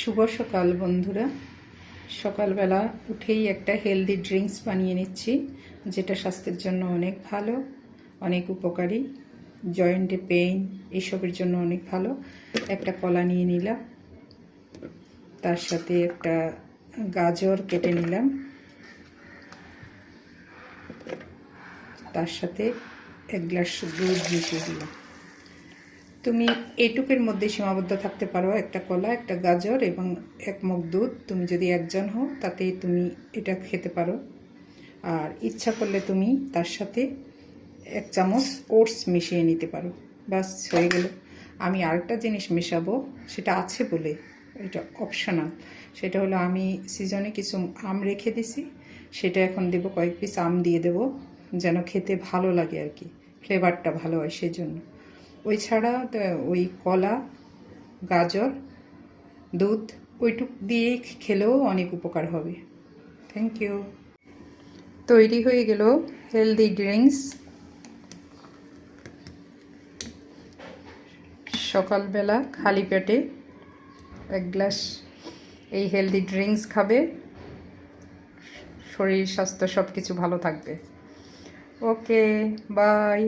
শুভ সকাল বন্ধুরা। সকালবেলা উঠেই একটা হেলদি ড্রিঙ্কস বানিয়ে নিচ্ছি, যেটা স্বাস্থ্যের জন্য অনেক ভালো, অনেক উপকারী। জয়েন্টে পেইন এসবের জন্য অনেক ভালো। একটা কলা নিয়ে নিলাম, তার সাথে একটা গাজর কেটে নিলাম, তার সাথে 1 গ্লাস দুধ মিশিয়ে দিলাম। তুমি এইটুকের মধ্যে সীমাবদ্ধ থাকতে পারো, একটা কলা, একটা গাজর এবং 1 মগ দুধ। তুমি যদি একজন হও তাতেই তুমি এটা খেতে পারো। আর ইচ্ছা করলে তুমি তার সাথে 1 চামচ ওটস মিশিয়ে নিতে পারো। বাস হয়ে গেল। আমি আরেকটা জিনিস মেশাবো, সেটা আছে বলে, এটা অপশনাল। সেটা হলো আমি সিজনে কিছু আম রেখে দিছি, সেটা এখন দেব। কয়েক পিস আম দিয়ে দেবো, যেন খেতে ভালো লাগে আর কি, ফ্লেভারটা ভালো হয় সেই জন্য। ওই ছাড়া ওই কলা, গাজর, দুধ ওইটুক দিয়ে খেলেও অনেক উপকার হবে। Thank you. তৈরি হয়ে গেল হেলদি ড্রিঙ্কস। সকালবেলা খালি পেটে 1 গ্লাস এই হেলদি ড্রিঙ্কস খাবে, শরীর স্বাস্থ্য সব কিছু ভালো থাকবে। ওকে, বাই।